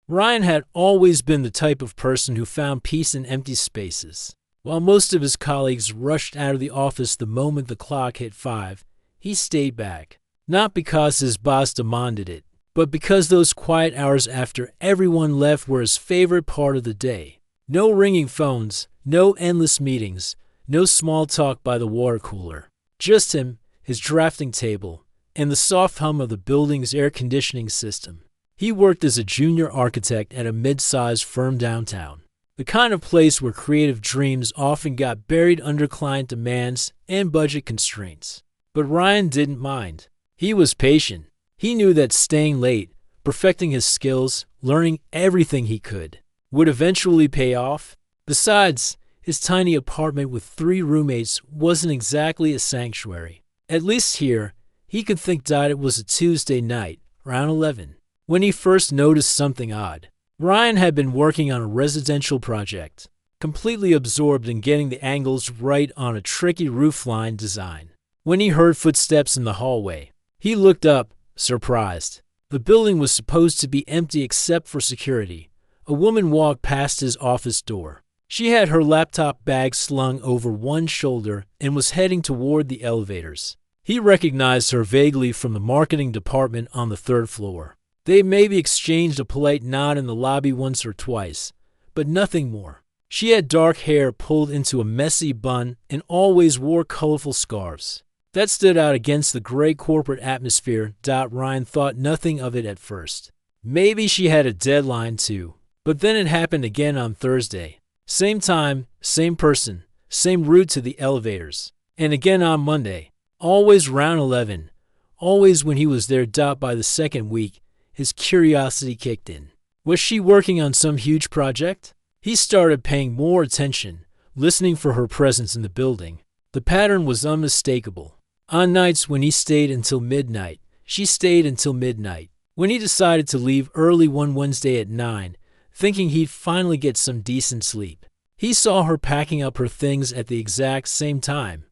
Ryan had always been the type of person who found peace in empty spaces. While most of his colleagues rushed out of the office the moment the clock hit 5, he stayed back. Not because his boss demanded it, but because those quiet hours after everyone left were his favorite part of the day. No ringing phones, no endless meetings, no small talk by the water cooler. Just him, his drafting table, and the soft hum of the building's air conditioning system. He worked as a junior architect at a mid-sized firm downtown, the kind of place where creative dreams often got buried under client demands and budget constraints. But Ryan didn't mind. He was patient. He knew that staying late, perfecting his skills, learning everything he could, would eventually pay off. Besides, his tiny apartment with 3 roommates wasn't exactly a sanctuary. At least here, he could think that it was a Tuesday night, around 11, when he first noticed something odd. Ryan had been working on a residential project, completely absorbed in getting the angles right on a tricky roofline design, when he heard footsteps in the hallway. He looked up, surprised. The building was supposed to be empty except for security. A woman walked past his office door. She had her laptop bag slung over one shoulder and was heading toward the elevators. He recognized her vaguely from the marketing department on the 3rd floor. They maybe exchanged a polite nod in the lobby once or twice, but nothing more. She had dark hair pulled into a messy bun and always wore colorful scarves. That stood out against the gray corporate atmosphere. Ryan thought nothing of it at first. Maybe she had a deadline too. But then it happened again on Thursday. Same time, same person, same route to the elevators. And again on Monday. Always round 11. Always when he was there. By the 2nd week, his curiosity kicked in. Was she working on some huge project? He started paying more attention, listening for her presence in the building. The pattern was unmistakable. On nights when he stayed until midnight, she stayed until midnight. When he decided to leave early one Wednesday at 9, thinking he'd finally get some decent sleep, he saw her packing up her things at the exact same time.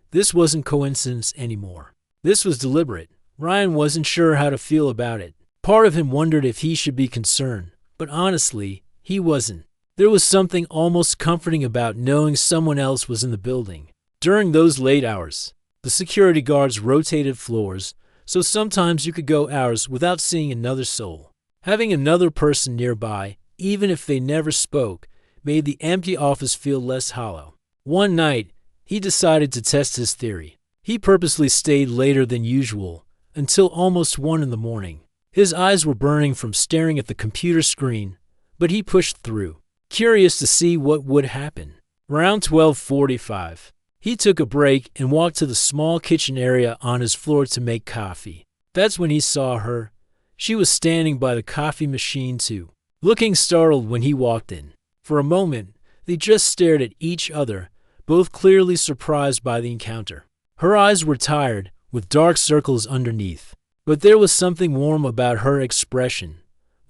This wasn't coincidence anymore. This was deliberate. Ryan wasn't sure how to feel about it. Part of him wondered if he should be concerned, but honestly, he wasn't. There was something almost comforting about knowing someone else was in the building. During those late hours, the security guards rotated floors, so sometimes you could go hours without seeing another soul. Having another person nearby, even if they never spoke, made the empty office feel less hollow. One night, he decided to test his theory. He purposely stayed later than usual, until almost 1 in the morning. His eyes were burning from staring at the computer screen, but he pushed through, curious to see what would happen. Around 12:45, he took a break and walked to the small kitchen area on his floor to make coffee. That's when he saw her. She was standing by the coffee machine too, looking startled when he walked in. For a moment, they just stared at each other, both clearly surprised by the encounter. Her eyes were tired, with dark circles underneath. But there was something warm about her expression.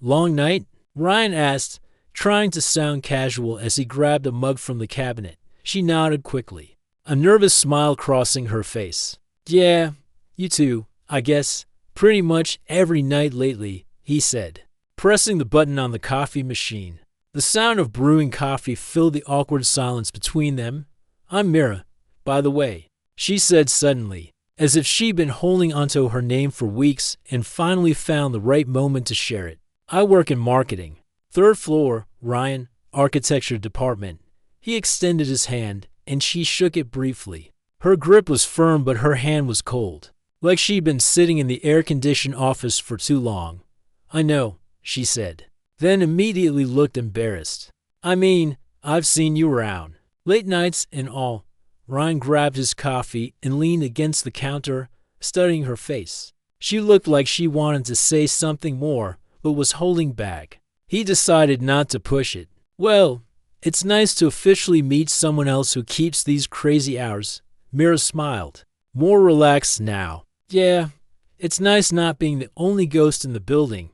Long night? Ryan asked, trying to sound casual as he grabbed a mug from the cabinet. She nodded quickly, a nervous smile crossing her face. Yeah, you too, I guess. Pretty much every night lately, he said, pressing the button on the coffee machine. The sound of brewing coffee filled the awkward silence between them. I'm Mira, by the way, she said suddenly, as if she'd been holding onto her name for weeks and finally found the right moment to share it. I work in marketing. 3rd floor, Ryan, architecture department. He extended his hand, and she shook it briefly. Her grip was firm, but her hand was cold, like she'd been sitting in the air-conditioned office for too long. I know, she said, then immediately looked embarrassed. I mean, I've seen you around. Late nights and all. Ryan grabbed his coffee and leaned against the counter, studying her face. She looked like she wanted to say something more, but was holding back. He decided not to push it. Well, it's nice to officially meet someone else who keeps these crazy hours. Mira smiled, more relaxed now. Yeah, it's nice not being the only ghost in the building.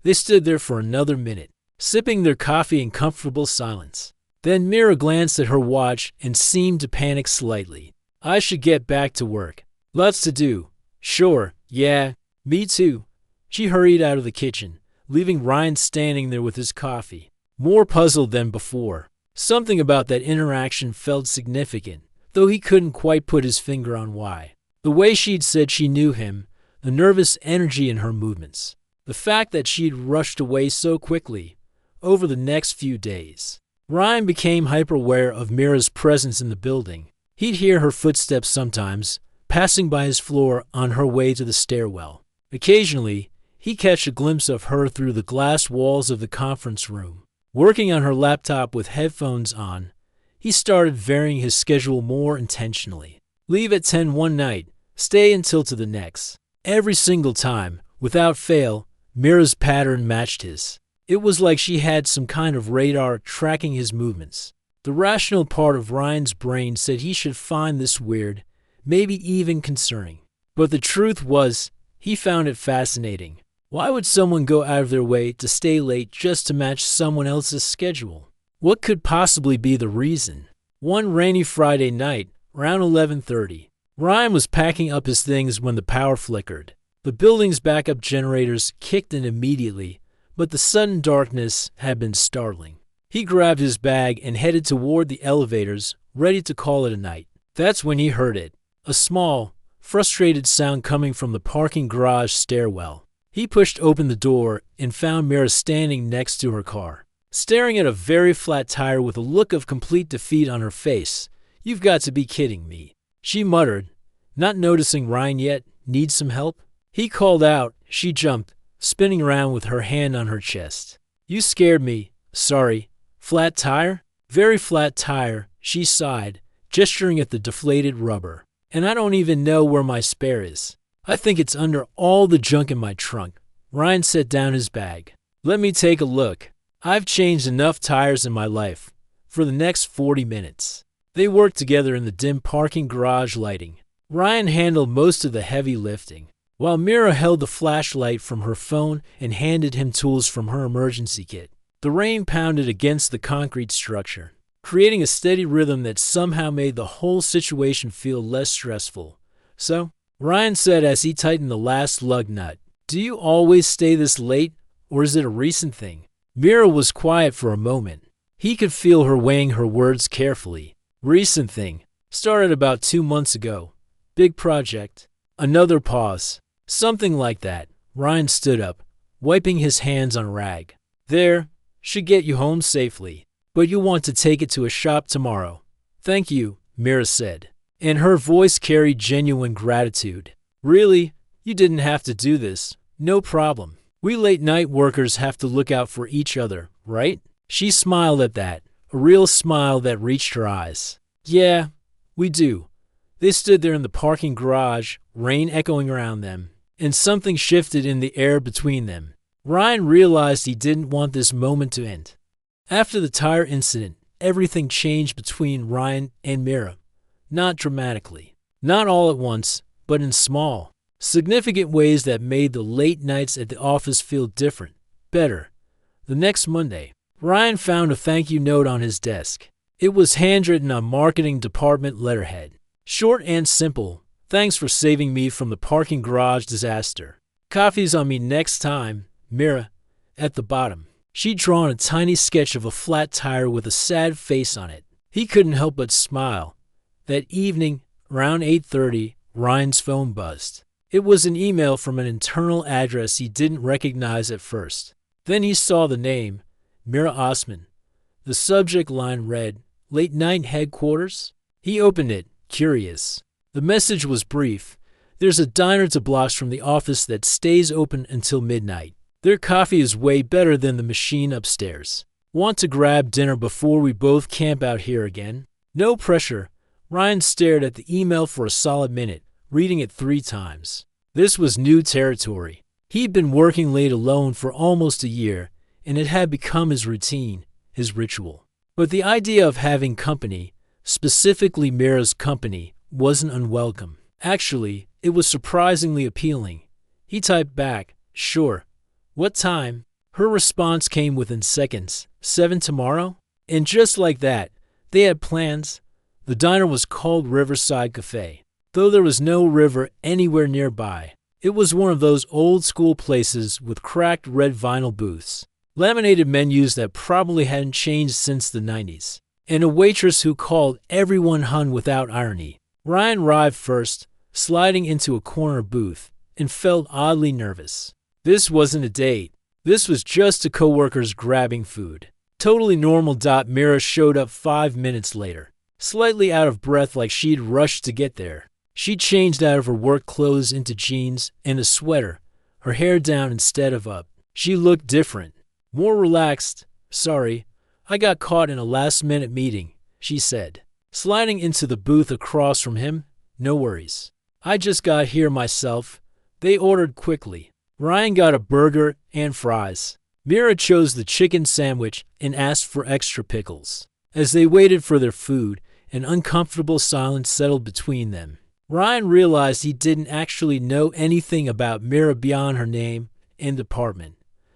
They stood there for another minute, sipping their coffee in comfortable silence. Then Mira glanced at her watch and seemed to panic slightly. I should get back to work. Lots to do. Sure, yeah, me too. She hurried out of the kitchen, leaving Ryan standing there with his coffee, more puzzled than before. Something about that interaction felt significant, though he couldn't quite put his finger on why. The way she'd said she knew him, the nervous energy in her movements, the fact that she'd rushed away so quickly over the next few days. Ryan became hyper-aware of Mira's presence in the building. He'd hear her footsteps sometimes, passing by his floor on her way to the stairwell. Occasionally, he'd catch a glimpse of her through the glass walls of the conference room. Working on her laptop with headphones on, he started varying his schedule more intentionally. Leave at 10 one night, stay until to the next. Every single time, without fail, Mira's pattern matched his. It was like she had some kind of radar tracking his movements. The rational part of Ryan's brain said he should find this weird, maybe even concerning. But the truth was, he found it fascinating. Why would someone go out of their way to stay late just to match someone else's schedule? What could possibly be the reason? One rainy Friday night, around 11:30, Ryan was packing up his things when the power flickered. The building's backup generators kicked in immediately, but the sudden darkness had been startling. He grabbed his bag and headed toward the elevators, ready to call it a night. That's when he heard it, a small, frustrated sound coming from the parking garage stairwell. He pushed open the door and found Mira standing next to her car, staring at a very flat tire with a look of complete defeat on her face. "You've got to be kidding me," she muttered, not noticing Ryan yet. "Need some help?" He called out. She jumped, spinning around with her hand on her chest. "You scared me. Sorry. Flat tire?" "Very flat tire," she sighed, gesturing at the deflated rubber. "And I don't even know where my spare is. I think it's under all the junk in my trunk." Ryan set down his bag. "Let me take a look. I've changed enough tires in my life for the next 40 minutes. They worked together in the dim parking garage lighting. Ryan handled most of the heavy lifting, while Mira held the flashlight from her phone and handed him tools from her emergency kit. The rain pounded against the concrete structure, creating a steady rhythm that somehow made the whole situation feel less stressful. "So," Ryan said as he tightened the last lug nut, "do you always stay this late, or is it a recent thing?" Mira was quiet for a moment. He could feel her weighing her words carefully. "Recent thing. Started about 2 months ago. Big project." Another pause. "Something like that." Ryan stood up, wiping his hands on a rag. "There. Should get you home safely. But you'll want to take it to a shop tomorrow." "Thank you," Mira said, and her voice carried genuine gratitude. "Really? You didn't have to do this. No problem. We late-night workers have to look out for each other, right?" She smiled at that, a real smile that reached her eyes. "Yeah, we do." They stood there in the parking garage, rain echoing around them, and something shifted in the air between them. Ryan realized he didn't want this moment to end. After the tire incident, everything changed between Ryan and Mira. Not dramatically. Not all at once, but in small, significant ways that made the late nights at the office feel different, better. The next Monday, Ryan found a thank you note on his desk. It was handwritten on marketing department letterhead. Short and simple. "Thanks for saving me from the parking garage disaster. Coffee's on me next time, Mira." At the bottom, she'd drawn a tiny sketch of a flat tire with a sad face on it. He couldn't help but smile. That evening, around 8:30, Ryan's phone buzzed. It was an email from an internal address he didn't recognize at first. Then he saw the name, Mira Osman. The subject line read, "Late Night Headquarters?" He opened it, curious. The message was brief. "There's a diner 2 blocks from the office that stays open until midnight. Their coffee is way better than the machine upstairs. Want to grab dinner before we both camp out here again?" No pressure. Ryan stared at the email for a solid minute, reading it 3 times. This was new territory. He'd been working late alone for almost a year, and it had become his routine, his ritual. But the idea of having company, specifically Mira's company, wasn't unwelcome. Actually, it was surprisingly appealing. He typed back, "Sure. What time?" Her response came within seconds, 7 tomorrow? And just like that, they had plans. The diner was called Riverside Cafe. Though there was no river anywhere nearby, It was one of those old-school places with cracked red vinyl booths, laminated menus that probably hadn't changed since the 90s, and a waitress who called everyone hun without irony. Ryan arrived first, sliding into a corner booth, and felt oddly nervous. This wasn't a date. This was just a coworkers grabbing food. Totally normal. Mira showed up 5 minutes later, slightly out of breath like she'd rushed to get there. She changed out of her work clothes into jeans and a sweater, her hair down instead of up. She looked different, more relaxed. "Sorry, I got caught in a last-minute meeting," she said, sliding into the booth across from him. "No worries. I just got here myself." They ordered quickly. Ryan got a burger and fries. Mira chose the chicken sandwich and asked for extra pickles. As they waited for their food, an uncomfortable silence settled between them. Ryan realized he didn't actually know anything about Mira beyond her name and department.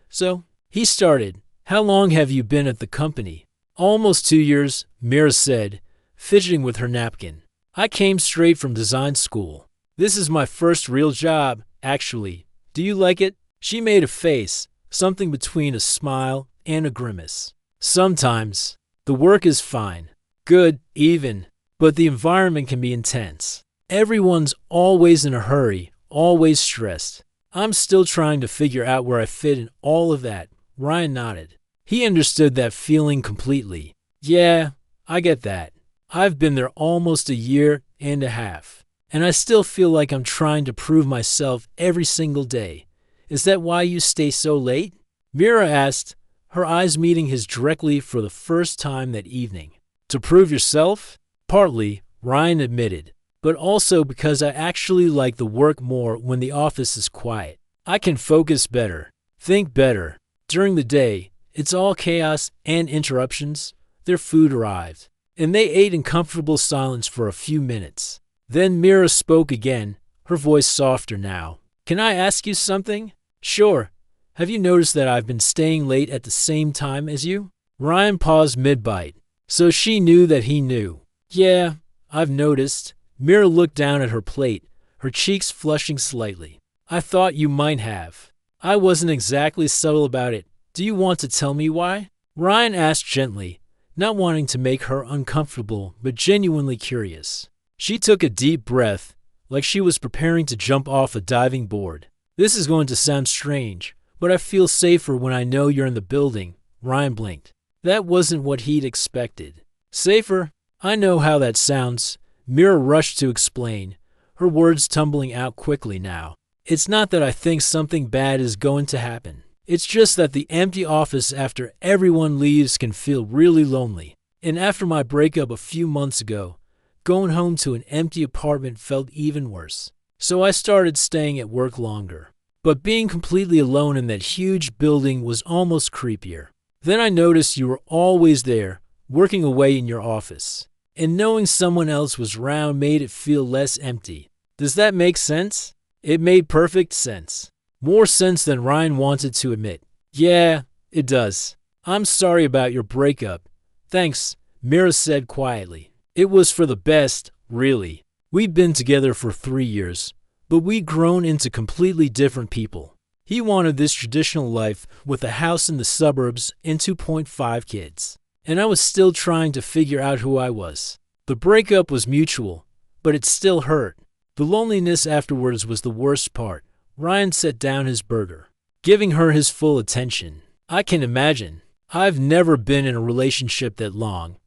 So, he started. "How long have you been at the company?" "Almost 2 years, Mira said, fidgeting with her napkin. "I came straight from design school. This is my first real job, actually. Do you like it?" She made a face, something between a smile and a grimace. "Sometimes. The work is fine. Good, even. But the environment can be intense. Everyone's always in a hurry, always stressed. I'm still trying to figure out where I fit in all of that." Ryan nodded. He understood that feeling completely. "Yeah, I get that. I've been there almost a year and a half, and I still feel like I'm trying to prove myself every single day. Is that why you stay so late?" Mira asked, her eyes meeting his directly for the first time that evening. "To prove yourself?" "Partly," Ryan admitted, "but also because I actually like the work more when the office is quiet. I can focus better, think better. During the day, it's all chaos and interruptions." Their food arrived, and they ate in comfortable silence for a few minutes. Then Mira spoke again, her voice softer now. "Can I ask you something?" "Sure. Have you noticed that I've been staying late at the same time as you?" Ryan paused mid-bite, so she knew that he knew. "Yeah, I've noticed." Mira looked down at her plate, her cheeks flushing slightly. "I thought you might have. I wasn't exactly subtle about it. Do you want to tell me why?" Ryan asked gently, not wanting to make her uncomfortable, but genuinely curious. She took a deep breath, like she was preparing to jump off a diving board. "This is going to sound strange, but I feel safer when I know you're in the building." Ryan blinked. That wasn't what he'd expected. "Safer? I know how that sounds." Mira rushed to explain, her words tumbling out quickly now. "It's not that I think something bad is going to happen. It's just that the empty office after everyone leaves can feel really lonely. And after my breakup a few months ago, going home to an empty apartment felt even worse. So I started staying at work longer. But being completely alone in that huge building was almost creepier. Then I noticed you were always there, working away in your office. And knowing someone else was around made it feel less empty. Does that make sense?" It made perfect sense. More sense than Ryan wanted to admit. "Yeah, it does. I'm sorry about your breakup." "Thanks," Mira said quietly. "It was for the best, really. We'd been together for 3 years, but we'd grown into completely different people. He wanted this traditional life with a house in the suburbs and 2.5 kids. And I was still trying to figure out who I was. The breakup was mutual, but it still hurt. The loneliness afterwards was the worst part." Ryan set down his burger, giving her his full attention. "I can imagine. I've never been in a relationship that long,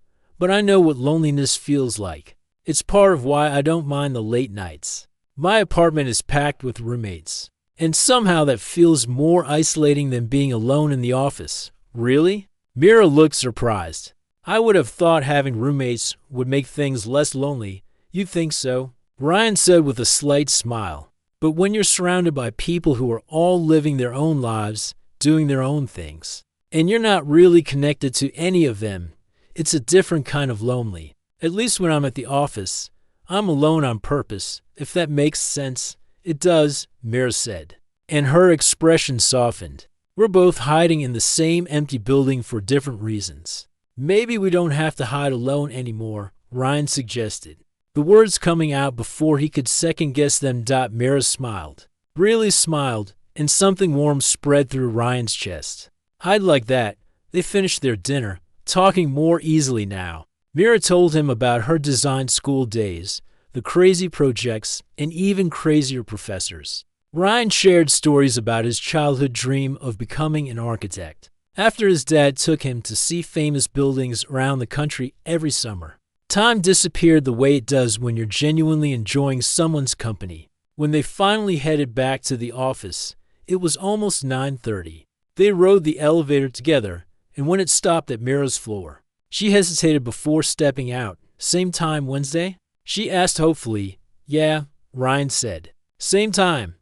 but I know what loneliness feels like. It's part of why I don't mind the late nights. My apartment is packed with roommates, and somehow that feels more isolating than being alone in the office." "Really?" Mira looked surprised. "I would have thought having roommates would make things less lonely." "You think so?" Ryan said with a slight smile. "But when you're surrounded by people who are all living their own lives, doing their own things, and you're not really connected to any of them, it's a different kind of lonely. At least when I'm at the office, I'm alone on purpose, if that makes sense." "It does," Mira said, and her expression softened. "We're both hiding in the same empty building for different reasons. Maybe we don't have to hide alone anymore," Ryan suggested, the words coming out before he could second-guess them. Mira smiled. Really smiled, and something warm spread through Ryan's chest. I'd like that. They finished their dinner, talking more easily now. Mira told him about her design school days, the crazy projects, and even crazier professors. Ryan shared stories about his childhood dream of becoming an architect. After his dad took him to see famous buildings around the country every summer. Time disappeared the way it does when you're genuinely enjoying someone's company. When they finally headed back to the office, it was almost 9:30. They rode the elevator together, and when it stopped at Mira's floor, she hesitated before stepping out. Same time Wednesday? She asked hopefully. Yeah, Ryan said. Same time.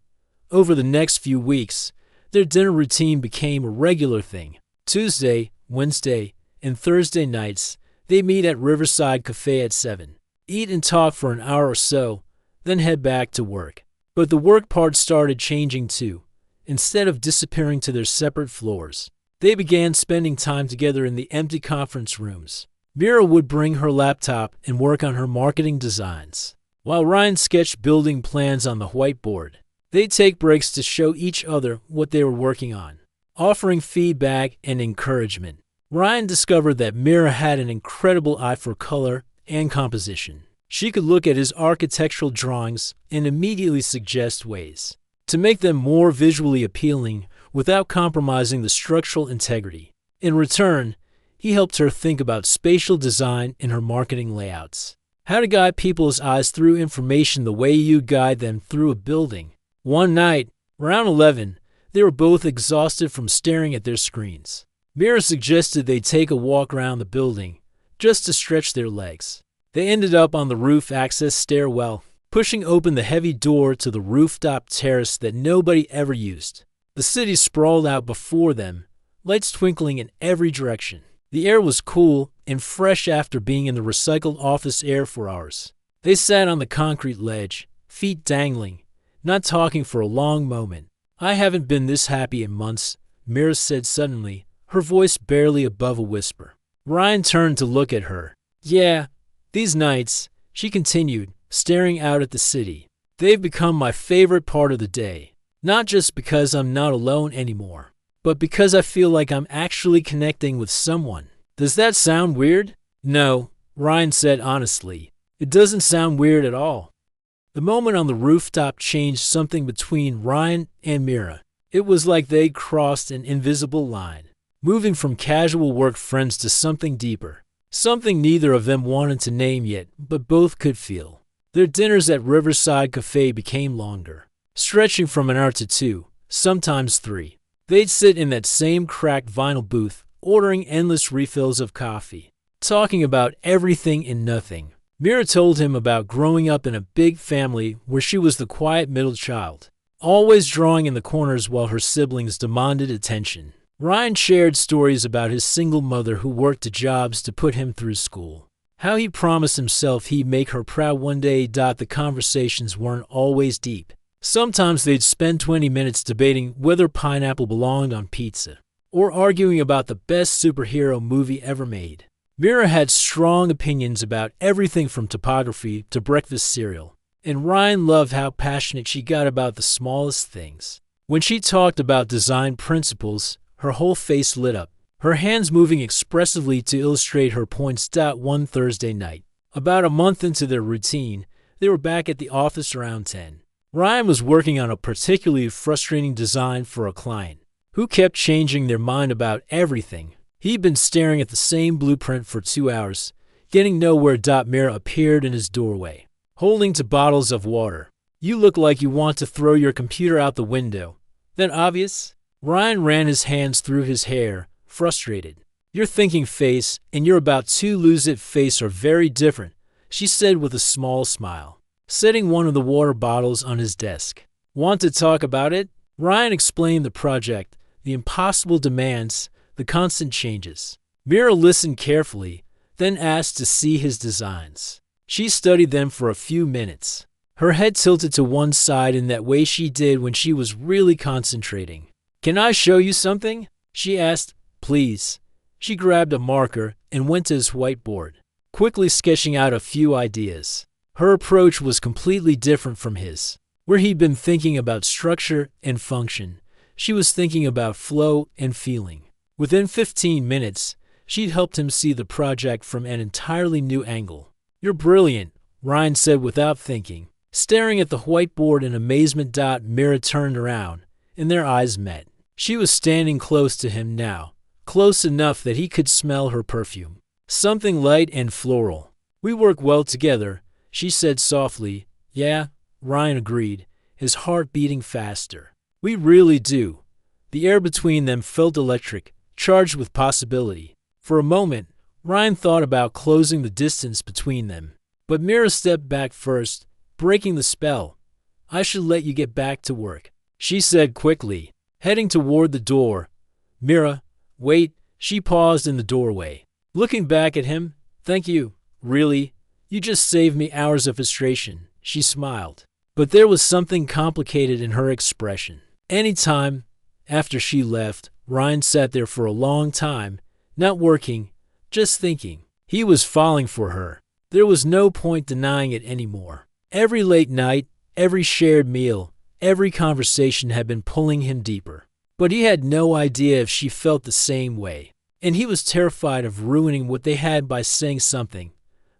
Over the next few weeks, their dinner routine became a regular thing. Tuesday, Wednesday, and Thursday nights, they meet at Riverside Cafe at 7. Eat and talk for an hour or so, then head back to work. But the work part started changing too. Instead of disappearing to their separate floors, they began spending time together in the empty conference rooms. Mira would bring her laptop and work on her marketing designs, while Ryan sketched building plans on the whiteboard. They'd take breaks to show each other what they were working on, offering feedback and encouragement. Ryan discovered that Mira had an incredible eye for color and composition. She could look at his architectural drawings and immediately suggest ways to make them more visually appealing without compromising the structural integrity. In return, he helped her think about spatial design in her marketing layouts, how to guide people's eyes through information the way you'd guide them through a building. One night, around 11, they were both exhausted from staring at their screens. Mira suggested they take a walk around the building, just to stretch their legs. They ended up on the roof access stairwell, pushing open the heavy door to the rooftop terrace that nobody ever used. The city sprawled out before them, lights twinkling in every direction. The air was cool and fresh after being in the recycled office air for hours. They sat on the concrete ledge, feet dangling, not talking for a long moment. I haven't been this happy in months, Mira said suddenly, her voice barely above a whisper. Ryan turned to look at her. Yeah, these nights, she continued, staring out at the city. They've become my favorite part of the day. Not just because I'm not alone anymore, but because I feel like I'm actually connecting with someone. Does that sound weird? No, Ryan said honestly. It doesn't sound weird at all. The moment on the rooftop changed something between Ryan and Mira. It was like they crossed an invisible line, moving from casual work friends to something deeper, something neither of them wanted to name yet, but both could feel. Their dinners at Riverside Cafe became longer, stretching from an hour to 2, sometimes 3. They'd sit in that same cracked vinyl booth, ordering endless refills of coffee, talking about everything and nothing. Mira told him about growing up in a big family where she was the quiet middle child, always drawing in the corners while her siblings demanded attention. Ryan shared stories about his single mother who worked at jobs to put him through school. How he promised himself he'd make her proud one day. The conversations weren't always deep. Sometimes they'd spend 20 minutes debating whether pineapple belonged on pizza, or arguing about the best superhero movie ever made. Mira had strong opinions about everything from topography to breakfast cereal, and Ryan loved how passionate she got about the smallest things. When she talked about design principles, her whole face lit up, her hands moving expressively to illustrate her points. One Thursday night, about a month into their routine, they were back at the office around 10. Ryan was working on a particularly frustrating design for a client who kept changing their mind about everything. He'd been staring at the same blueprint for 2 hours, getting nowhere. Mira appeared in his doorway, holding 2 bottles of water. You look like you want to throw your computer out the window. That obvious? Ryan ran his hands through his hair, frustrated. Your thinking face and your about to lose it face are very different, she said with a small smile, setting one of the water bottles on his desk. Want to talk about it? Ryan explained the project, the impossible demands, the constant changes. Mira listened carefully, then asked to see his designs. She studied them for a few minutes, her head tilted to one side in that way she did when she was really concentrating. Can I show you something? She asked. Please. She grabbed a marker and went to his whiteboard, quickly sketching out a few ideas. Her approach was completely different from his. Where he'd been thinking about structure and function, she was thinking about flow and feeling. Within 15 minutes, she'd helped him see the project from an entirely new angle. "You're brilliant," Ryan said without thinking. Staring at the whiteboard in amazement, Mira turned around, and their eyes met. She was standing close to him now, close enough that he could smell her perfume. Something light and floral. "We work well together," she said softly. "Yeah," Ryan agreed, his heart beating faster. "We really do." The air between them felt electric, charged with possibility. For a moment, Ryan thought about closing the distance between them. But Mira stepped back first, breaking the spell. "I should let you get back to work," she said quickly, heading toward the door. "Mira, wait." She paused in the doorway, looking back at him. "Thank you. Really? You just saved me hours of frustration," she smiled. But there was something complicated in her expression. Anytime after she left, Ryan sat there for a long time, not working, just thinking. He was falling for her. There was no point denying it anymore. Every late night, every shared meal, every conversation had been pulling him deeper. But he had no idea if she felt the same way. And he was terrified of ruining what they had by saying something.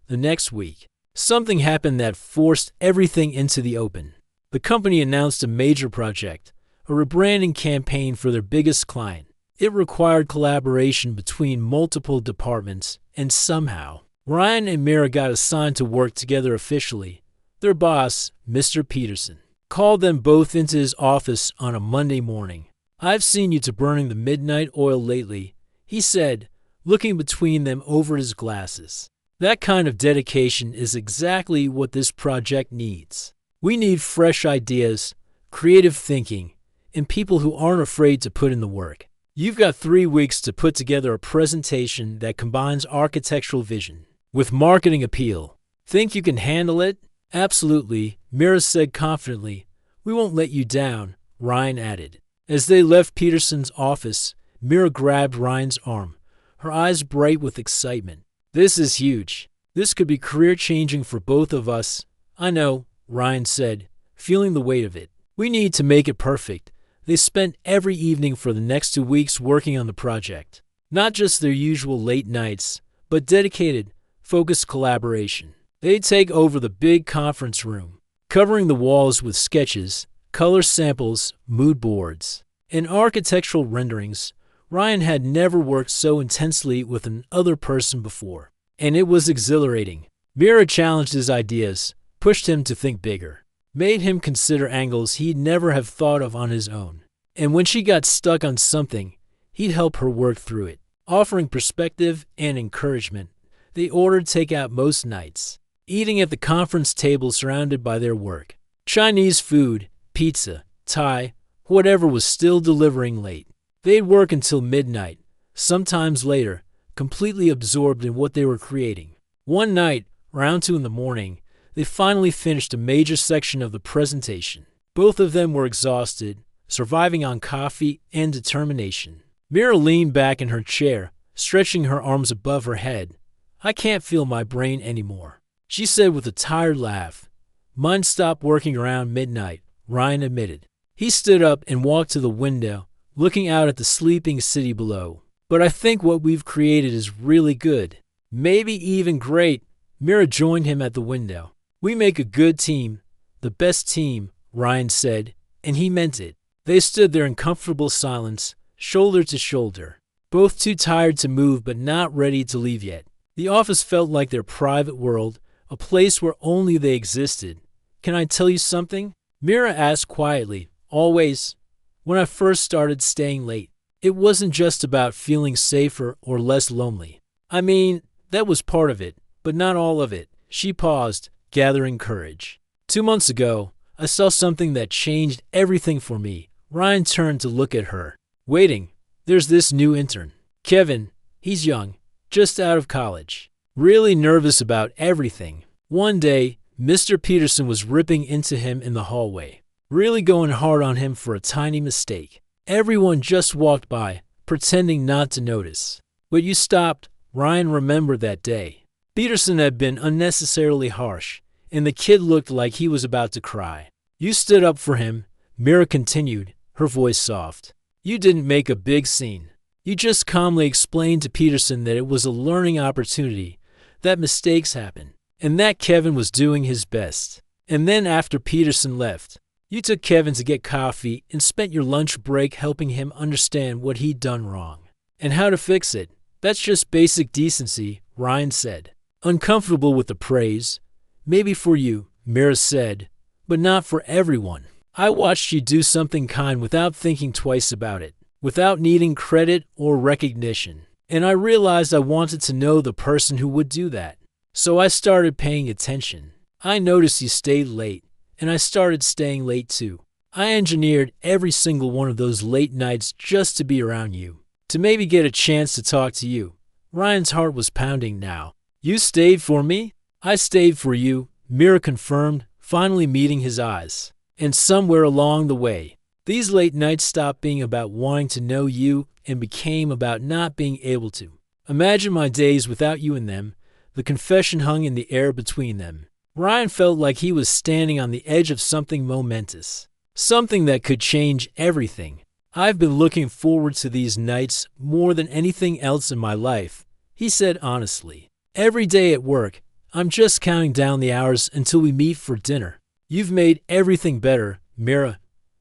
The next week, something happened that forced everything into the open. The company announced a major project, a rebranding campaign for their biggest client. It required collaboration between multiple departments, and somehow, Ryan and Mira got assigned to work together officially. Their boss, Mr. Peterson, called them both into his office on a Monday morning. "I've seen you to burning the midnight oil lately," he said, looking between them over his glasses. "That kind of dedication is exactly what this project needs. We need fresh ideas, creative thinking, and people who aren't afraid to put in the work. You've got 3 weeks to put together a presentation that combines architectural vision with marketing appeal. Think you can handle it?" "Absolutely," Mira said confidently. "We won't let you down," Ryan added. As they left Peterson's office, Mira grabbed Ryan's arm, her eyes bright with excitement. "This is huge. This could be career-changing for both of us." "I know," Ryan said, feeling the weight of it. "We need to make it perfect." They spent every evening for the next 2 weeks working on the project. Not just their usual late nights, but dedicated, focused collaboration. They'd take over the big conference room, covering the walls with sketches, color samples, mood boards, and architectural renderings. Ryan had never worked so intensely with another person before, and it was exhilarating. Mira challenged his ideas, pushed him to think bigger, made him consider angles he'd never have thought of on his own. And when she got stuck on something, he'd help her work through it, offering perspective and encouragement. They ordered takeout most nights, eating at the conference table surrounded by their work. Chinese food, pizza, Thai, whatever was still delivering late. They'd work until midnight, sometimes later, completely absorbed in what they were creating. One night, around 2 in the morning, they finally finished a major section of the presentation. Both of them were exhausted, surviving on coffee and determination. Mira leaned back in her chair, stretching her arms above her head. "I can't feel my brain anymore," she said with a tired laugh. "Mine stopped working around midnight," Ryan admitted. He stood up and walked to the window, looking out at the sleeping city below. "But I think what we've created is really good. Maybe even great." Mira joined him at the window. "We make a good team, the best team," Ryan said, and he meant it. They stood there in comfortable silence, shoulder to shoulder, both too tired to move but not ready to leave yet. The office felt like their private world, a place where only they existed. "Can I tell you something?" Mira asked quietly. "Always. When I first started staying late, it wasn't just about feeling safer or less lonely. I mean, that was part of it, but not all of it." She paused, gathering courage. 2 months ago, I saw something that changed everything for me." Ryan turned to look at her. "Waiting. There's this new intern, Kevin. He's young, just out of college, really nervous about everything. One day, Mr. Peterson was ripping into him in the hallway, really going hard on him for a tiny mistake. Everyone just walked by, pretending not to notice. But you stopped." Ryan remembered that day. Peterson had been unnecessarily harsh, and the kid looked like he was about to cry. You stood up for him, Mira continued, her voice soft. You didn't make a big scene. You just calmly explained to Peterson that it was a learning opportunity, that mistakes happen, and that Kevin was doing his best. And then after Peterson left, you took Kevin to get coffee and spent your lunch break helping him understand what he'd done wrong and how to fix it. That's just basic decency, Ryan said. Uncomfortable with the praise. Maybe for you, Mira said, but not for everyone. I watched you do something kind without thinking twice about it, without needing credit or recognition. And I realized I wanted to know the person who would do that. So I started paying attention. I noticed you stayed late, and I started staying late too. I engineered every single one of those late nights just to be around you, to maybe get a chance to talk to you. Ryan's heart was pounding now. You stayed for me? I stayed for you, Mira confirmed, finally meeting his eyes. And somewhere along the way, these late nights stopped being about wanting to know you and became about not being able to. Imagine my days without you in them. The confession hung in the air between them. Ryan felt like he was standing on the edge of something momentous, something that could change everything. I've been looking forward to these nights more than anything else in my life, he said honestly. Every day at work, I'm just counting down the hours until we meet for dinner. You've made everything better, Mira.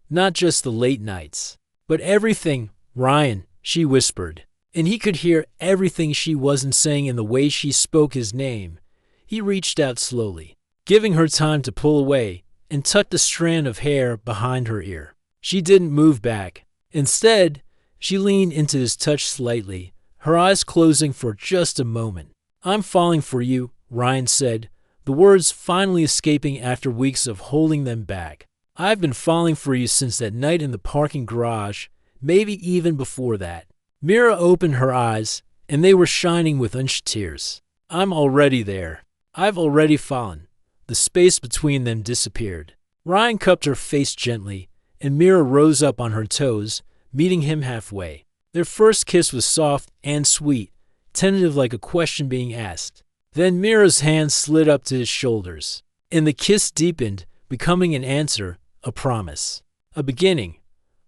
Not just the late nights, but everything, Ryan, she whispered. And he could hear everything she wasn't saying in the way she spoke his name. He reached out slowly, giving her time to pull away, and tucked a strand of hair behind her ear. She didn't move back. Instead, she leaned into his touch slightly, her eyes closing for just a moment. I'm falling for you, Ryan said, the words finally escaping after weeks of holding them back. I've been falling for you since that night in the parking garage, maybe even before that. Mira opened her eyes, and they were shining with unshed tears. I'm already there. I've already fallen. The space between them disappeared. Ryan cupped her face gently, and Mira rose up on her toes, meeting him halfway. Their first kiss was soft and sweet, tentative like a question being asked. Then Mira's hand slid up to his shoulders, and the kiss deepened, becoming an answer, a promise, a beginning.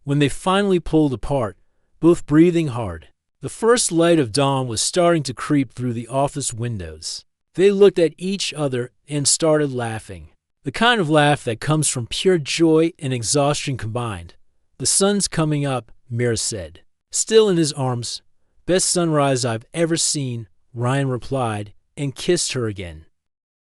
When they finally pulled apart, both breathing hard, the first light of dawn was starting to creep through the office windows. They looked at each other and started laughing, the kind of laugh that comes from pure joy and exhaustion combined. The sun's coming up, Mira said. Still in his arms. Best sunrise I've ever seen, Ryan replied, and kissed her again.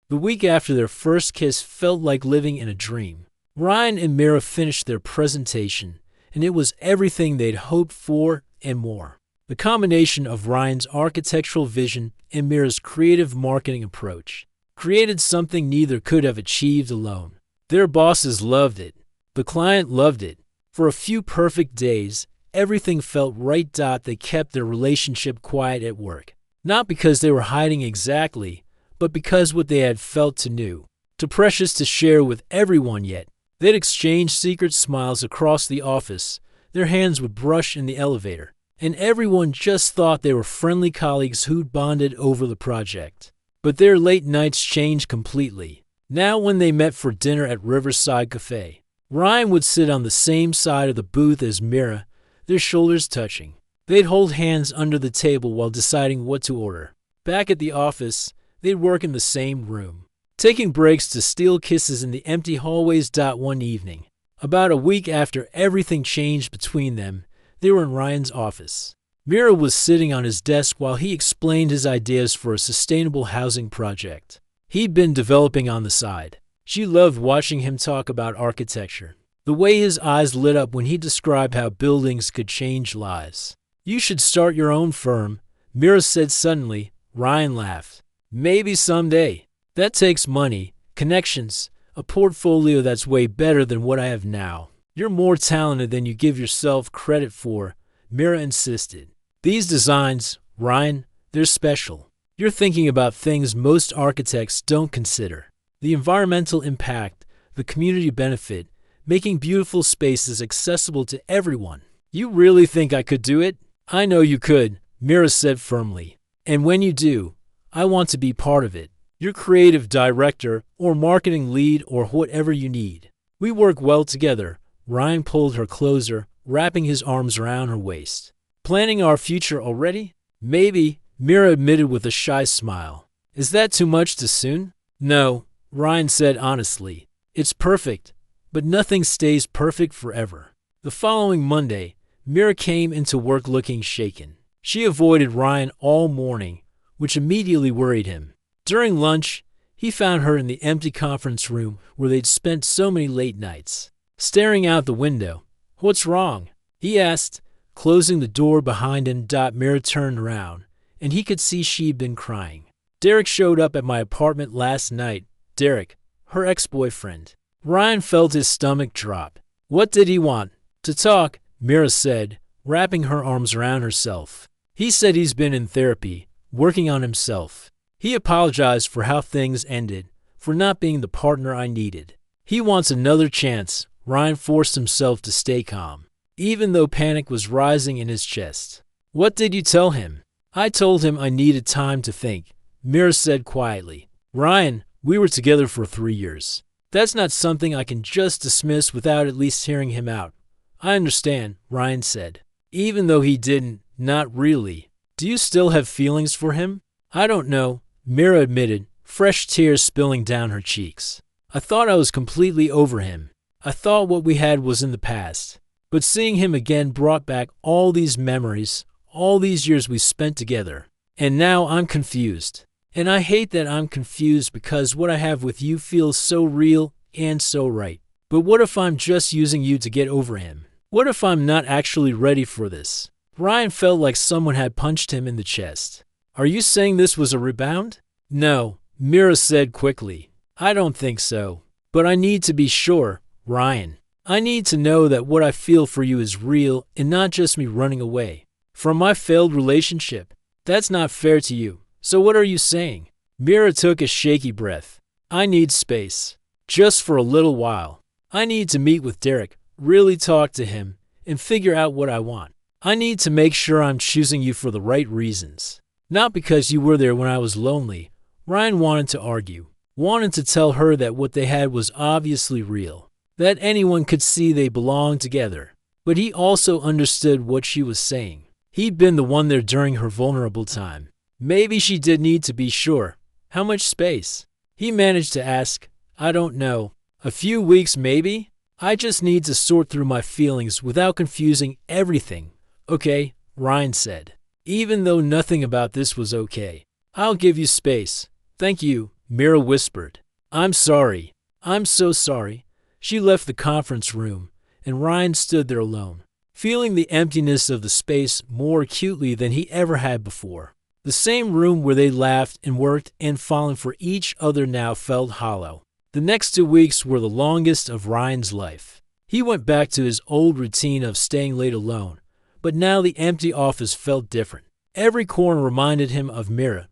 The week after their first kiss felt like living in a dream. Ryan and Mira finished their presentation, and it was everything they'd hoped for and more. The combination of Ryan's architectural vision and Mira's creative marketing approach created something neither could have achieved alone. Their bosses loved it. The client loved it. For a few perfect days, everything felt right. They kept their relationship quiet at work. Not because they were hiding exactly, but because what they had felt too new, too precious to share with everyone yet. They'd exchange secret smiles across the office. Their hands would brush in the elevator, and everyone just thought they were friendly colleagues who'd bonded over the project. But their late nights changed completely. Now when they met for dinner at Riverside Cafe, Ryan would sit on the same side of the booth as Mira, their shoulders touching. They'd hold hands under the table while deciding what to order. Back at the office, they'd work in the same room, taking breaks to steal kisses in the empty hallways. One evening, about a week after everything changed between them, they were in Ryan's office. Mira was sitting on his desk while he explained his ideas for a sustainable housing project he'd been developing on the side. She loved watching him talk about architecture, the way his eyes lit up when he described how buildings could change lives. You should start your own firm, Mira said suddenly. Ryan laughed. Maybe someday. That takes money, connections, a portfolio that's way better than what I have now. You're more talented than you give yourself credit for, Mira insisted. These designs, Ryan, they're special. You're thinking about things most architects don't consider. The environmental impact, the community benefit, making beautiful spaces accessible to everyone. You really think I could do it? I know you could, Mira said firmly. And when you do, I want to be part of it. Your creative director or marketing lead or whatever you need. We work well together. Ryan pulled her closer, wrapping his arms around her waist. Planning our future already? Maybe, Mira admitted with a shy smile. Is that too much too soon? No, Ryan said honestly. It's perfect, but nothing stays perfect forever. The following Monday, Mira came into work looking shaken. She avoided Ryan all morning, which immediately worried him. During lunch, he found her in the empty conference room where they'd spent so many late nights. Staring out the window. What's wrong? He asked, closing the door behind him. Mira turned around, and he could see she'd been crying. Derek showed up at my apartment last night. Derek, her ex-boyfriend. Ryan felt his stomach drop. What did he want? To talk, Mira said, wrapping her arms around herself. He said he's been in therapy, working on himself. He apologized for how things ended, for not being the partner I needed. He wants another chance. Ryan forced himself to stay calm, even though panic was rising in his chest. What did you tell him? I told him I needed time to think, Mira said quietly. Ryan, we were together for 3 years. That's not something I can just dismiss without at least hearing him out. I understand, Ryan said. Even though he didn't, not really. Do you still have feelings for him? I don't know, Mira admitted, fresh tears spilling down her cheeks. I thought I was completely over him. I thought what we had was in the past. But seeing him again brought back all these memories, all these years we spent together. And now I'm confused. And I hate that I'm confused because what I have with you feels so real and so right. But what if I'm just using you to get over him? What if I'm not actually ready for this? Ryan felt like someone had punched him in the chest. Are you saying this was a rebound? No, Mira said quickly. I don't think so. But I need to be sure, Ryan. I need to know that what I feel for you is real and not just me running away from my failed relationship. That's not fair to you. So what are you saying? Mira took a shaky breath. I need space. Just for a little while. I need to meet with Derek, really talk to him, and figure out what I want. I need to make sure I'm choosing you for the right reasons. Not because you were there when I was lonely. Ryan wanted to argue. Wanted to tell her that what they had was obviously real. That anyone could see they belonged together. But he also understood what she was saying. He'd been the one there during her vulnerable time. Maybe she did need to be sure. How much space? He managed to ask, I don't know. A few weeks maybe? I just need to sort through my feelings without confusing everything. Okay, Ryan said. Even though nothing about this was okay. I'll give you space. Thank you, Mira whispered. I'm sorry. I'm so sorry. She left the conference room, and Ryan stood there alone, feeling the emptiness of the space more acutely than he ever had before. The same room where they laughed and worked and fallen for each other now felt hollow. The next 2 weeks were the longest of Ryan's life. He went back to his old routine of staying late alone, but now the empty office felt different. Every corner reminded him of Mira,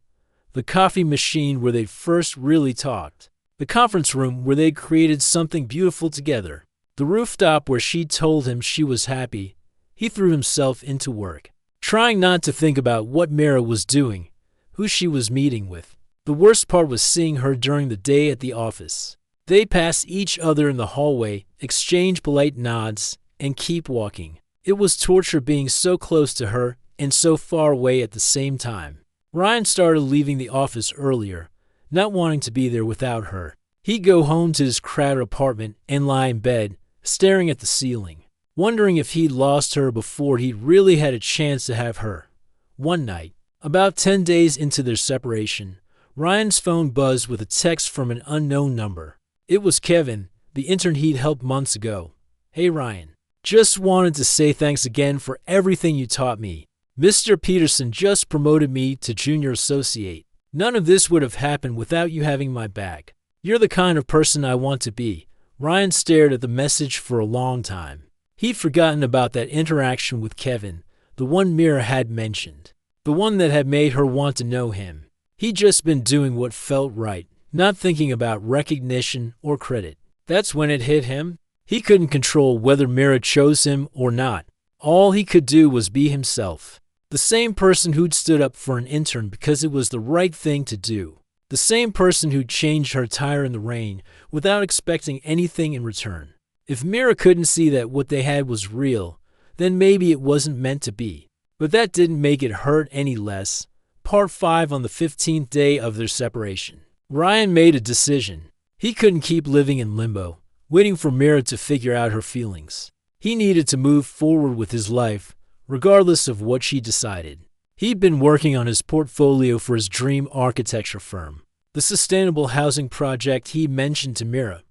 the coffee machine where they'd first really talked, the conference room where they'd created something beautiful together, the rooftop where she told him she was happy. He threw himself into work, trying not to think about what Mira was doing, who she was meeting with. The worst part was seeing her during the day at the office. They pass each other in the hallway, exchange polite nods, and keep walking. It was torture being so close to her and so far away at the same time. Ryan started leaving the office earlier, not wanting to be there without her. He'd go home to his crowded apartment and lie in bed, staring at the ceiling, wondering if he'd lost her before he'd really had a chance to have her. One night, about 10 days into their separation, Ryan's phone buzzed with a text from an unknown number. It was Kevin, the intern he'd helped months ago. Hey Ryan, just wanted to say thanks again for everything you taught me. Mr. Peterson just promoted me to junior associate. None of this would have happened without you having my back. You're the kind of person I want to be. Ryan stared at the message for a long time. He'd forgotten about that interaction with Kevin, the one Mira had mentioned, the one that had made her want to know him. He'd just been doing what felt right, not thinking about recognition or credit. That's when it hit him. He couldn't control whether Mira chose him or not. All he could do was be himself. The same person who'd stood up for an intern because it was the right thing to do. The same person who changed her tire in the rain without expecting anything in return. If Mira couldn't see that what they had was real, then maybe it wasn't meant to be. But that didn't make it hurt any less. Part 5 on the 15th day of their separation. Ryan made a decision. He couldn't keep living in limbo, waiting for Mira to figure out her feelings. He needed to move forward with his life, regardless of what she decided. He'd been working on his portfolio for his dream architecture firm, the sustainable housing project he mentioned to Mira.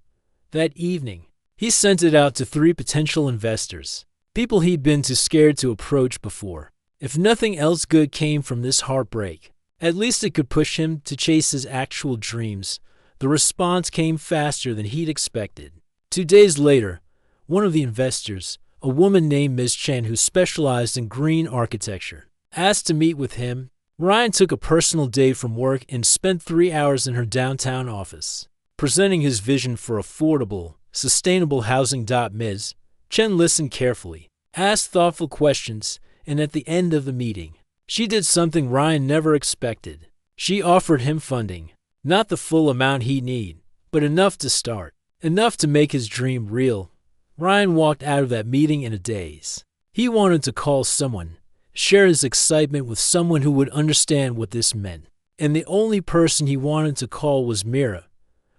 That evening, he sent it out to 3 potential investors, people he'd been too scared to approach before. If nothing else good came from this heartbreak, at least it could push him to chase his actual dreams. The response came faster than he'd expected. 2 days later, one of the investors, a woman named Ms. Chen who specialized in green architecture, asked to meet with him. Ryan took a personal day from work and spent 3 hours in her downtown office, presenting his vision for affordable, sustainable housing. Ms. Chen listened carefully, asked thoughtful questions, and at the end of the meeting, she did something Ryan never expected. She offered him funding, not the full amount he'd need, but enough to start, enough to make his dream real. Ryan walked out of that meeting in a daze. He wanted to call someone, share his excitement with someone who would understand what this meant. And the only person he wanted to call was Mira.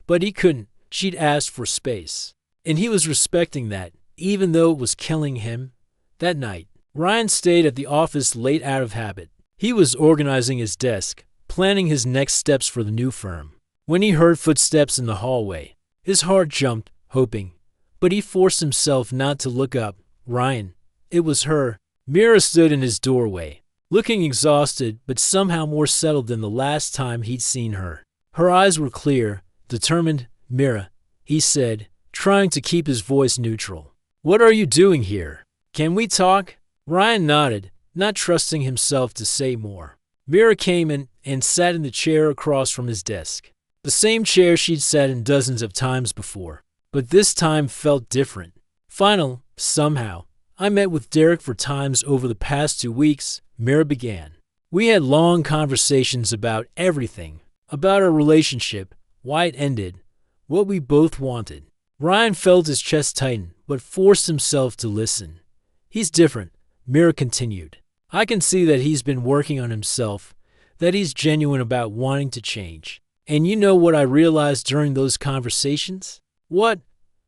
But he couldn't. She'd asked for space. And he was respecting that, even though it was killing him. That night, Ryan stayed at the office late out of habit. He was organizing his desk, planning his next steps for the new firm, when he heard footsteps in the hallway. His heart jumped, hoping, but he forced himself not to look up. Ryan. It was her. Mira stood in his doorway, looking exhausted but somehow more settled than the last time he'd seen her. Her eyes were clear, determined. "Mira," he said, trying to keep his voice neutral. "What are you doing here? Can we talk?" Ryan nodded, not trusting himself to say more. Mira came in and sat in the chair across from his desk. The same chair she'd sat in dozens of times before, but this time felt different. "Final, somehow. I met with Derek for times over the past 2 weeks," Mira began. "We had long conversations about everything, about our relationship, why it ended, what we both wanted." Ryan felt his chest tighten, but forced himself to listen. "He's different," Mira continued. "I can see that he's been working on himself, that he's genuine about wanting to change. And you know what I realized during those conversations? What?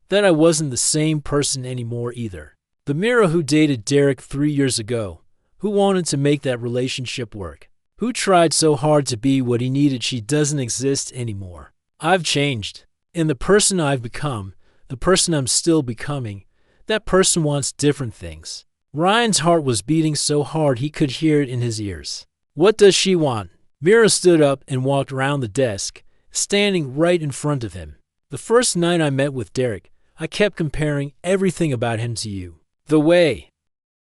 That I wasn't the same person anymore either. The Mira who dated Derek 3 years ago, who wanted to make that relationship work, who tried so hard to be what he needed, she doesn't exist anymore. I've changed. And the person I've become, the person I'm still becoming, that person wants different things." Ryan's heart was beating so hard he could hear it in his ears. "What does she want?" Mira stood up and walked around the desk, standing right in front of him. "The first night I met with Derek, I kept comparing everything about him to you. The way